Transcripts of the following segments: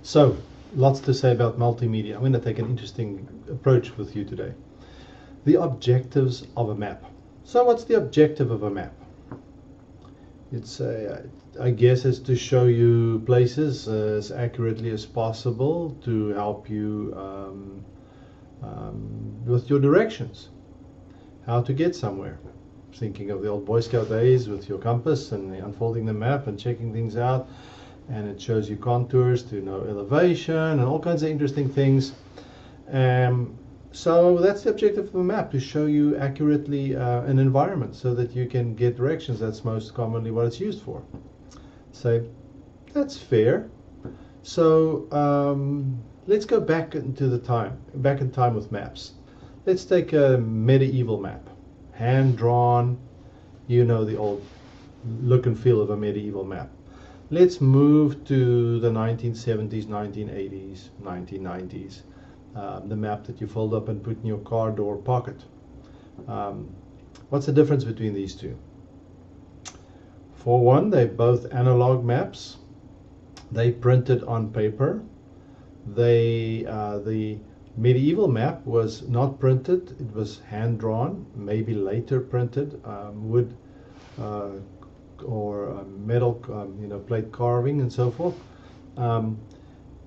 So, lots to say about multimedia. I'm going to take an interesting approach with you today. The objectives of a map. So, what's the objective of a map? It's, I guess, is to show you places as accurately as possible to help you with your directions, how to get somewhere. Thinking of the old Boy Scout days with your compass and unfolding the map and checking things out, and it shows you contours to know elevation and all kinds of interesting things. So that's the objective of a map, to show you accurately an environment so that you can get directions. That's most commonly what it's used for. So that's fair. So let's go back in time with maps. Let's take a medieval map, hand drawn. You know the old look and feel of a medieval map. Let's move to the 1970s, 1980s, 1990s. The map that you fold up and put in your car door pocket. What's the difference between these two? For one, they're both analog maps. They printed on paper. The medieval map was not printed. It was hand drawn, maybe later printed, wood or metal, plate carving and so forth.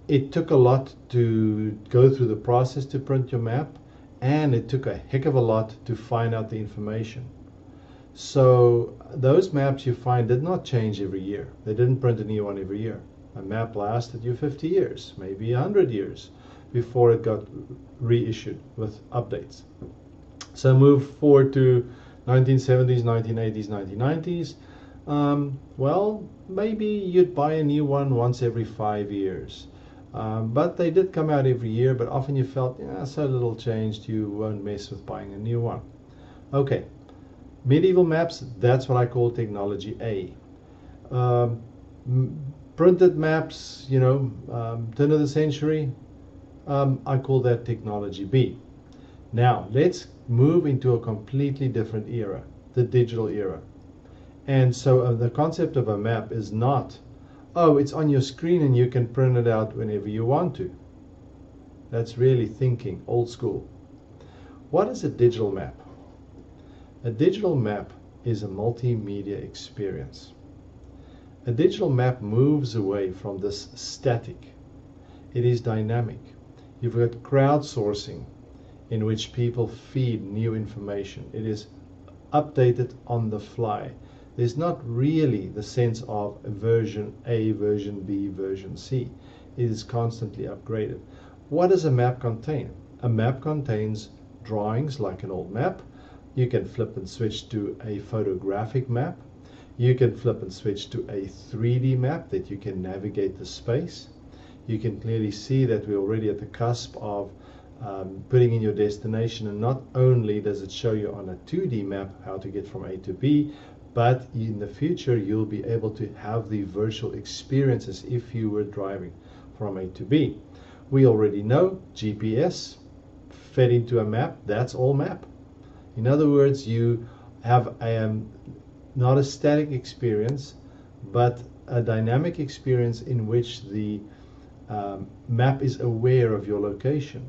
It took a lot to go through the process to print your map, and it took a heck of a lot to find out the information. So those maps you find did not change every year. They didn't print a new one every year. A map lasted you 50 years, maybe 100 years before it got reissued with updates. So move forward to 1970s, 1980s, 1990s. Well, maybe you'd buy a new one once every 5 years. But they did come out every year, but often you felt, yeah, so little changed, you won't mess with buying a new one. Okay, medieval maps, that's what I call technology A. Printed maps, turn of the century, I call that technology B. Now, let's move into a completely different era, the digital era. And so the concept of a map is not, oh, it's on your screen and you can print it out whenever you want to. That's really thinking old school. What is a digital map? A digital map is a multimedia experience. A digital map moves away from this static. It is dynamic. You've got crowdsourcing in which people feed new information. It is updated on the fly. There's not really the sense of version A, version B, version C. It is constantly upgraded. What does a map contain? A map contains drawings like an old map. You can flip and switch to a photographic map. You can flip and switch to a 3D map that you can navigate the space. You can clearly see that we're already at the cusp of putting in your destination, and not only does it show you on a 2D map how to get from A to B, but in the future you'll be able to have the virtual experiences if you were driving from A to B. We already know GPS fed into a map, that's all map. In other words, you have not a static experience, but a dynamic experience in which the map is aware of your location,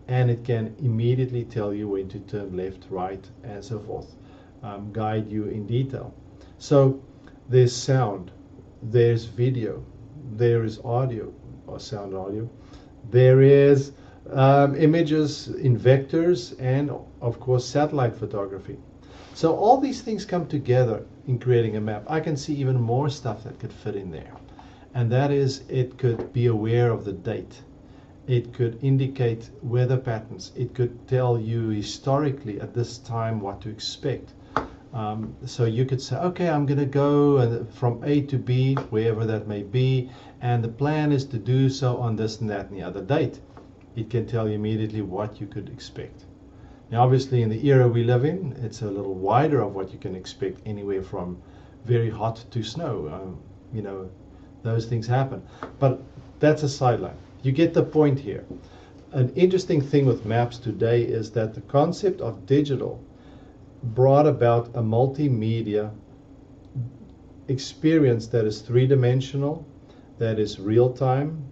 and it can immediately tell you when to turn left, right, and so forth. Guide you in detail. So there's sound, there's video, there is audio or sound audio, there is images in vectors, and of course satellite photography. So all these things come together in creating a map. I can see even more stuff that could fit in there, and that is, it could be aware of the date. It could indicate weather patterns. It could tell you historically at this time what to expect. So you could say, okay, I'm going to go from A to B, wherever that may be, and the plan is to do so on this and that and the other date. It can tell you immediately what you could expect. Now, obviously, in the era we live in, it's a little wider of what you can expect, anywhere from very hot to snow. Those things happen. But that's a sideline. You get the point here. An interesting thing with maps today is that the concept of digital brought about a multimedia experience that is three-dimensional, that is real-time,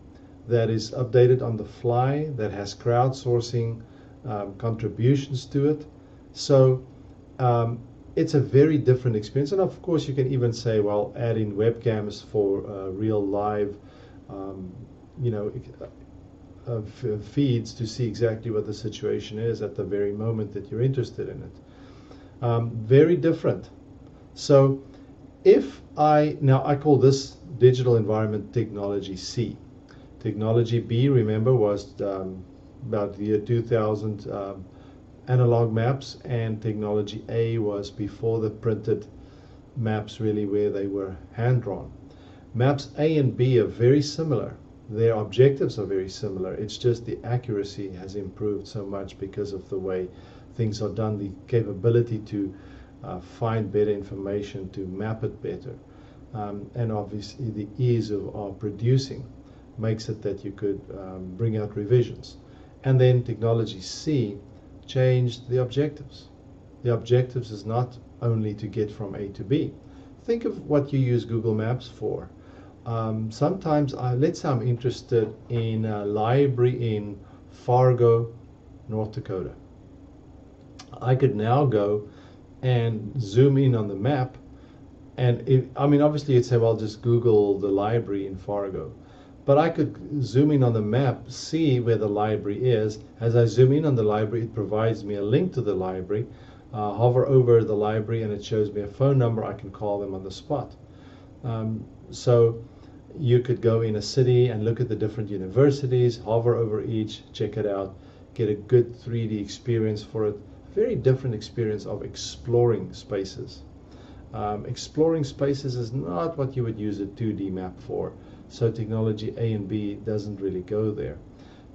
that is updated on the fly, that has crowdsourcing contributions to it. So it's a very different experience. And of course, you can even say, well, add in webcams for real live, you know, feeds to see exactly what the situation is at the very moment that you're interested in it. Very different. So if now I call this digital environment technology C. Technology B, remember, was about the year 2000 analog maps, and technology A was before the printed maps, really, where they were hand-drawn. Maps A and B are very similar. Their objectives are very similar. It's just the accuracy has improved so much because of the way things are done, the capability to find better information, to map it better, and obviously the ease of producing makes it that you could bring out revisions. And then technology C changed the objectives. The objectives is not only to get from A to B. Think of what you use Google Maps for. Sometimes, let's say I'm interested in a library in Fargo, North Dakota. I could now go and zoom in on the map, and I mean, obviously you'd say, well, just Google the library in Fargo. But I could zoom in on the map, see where the library is. As I zoom in on the library, it provides me a link to the library. Hover over the library and it shows me a phone number. I can call them on the spot. So you could go in a city and look at the different universities, hover over each, check it out, get a good 3D experience for it. A very different experience of exploring spaces. Exploring spaces is not what you would use a 2D map for. So technology A and B doesn't really go there.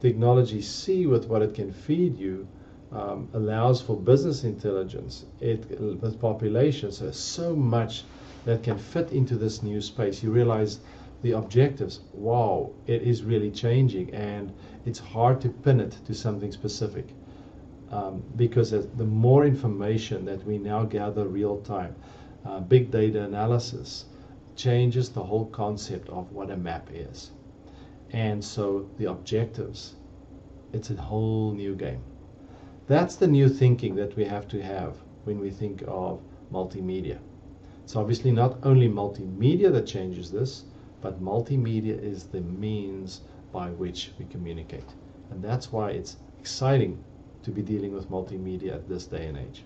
Technology C, with what it can feed you, allows for business intelligence with populations. There's so much that can fit into this new space. You realize the objectives, wow, it is really changing, and it's hard to pin it to something specific, because the more information that we now gather real time, big data analysis changes the whole concept of what a map is. And so the objectives, it's a whole new game. That's the new thinking that we have to have when we think of multimedia. It's obviously not only multimedia that changes this, but multimedia is the means by which we communicate. And that's why it's exciting to be dealing with multimedia at this day and age.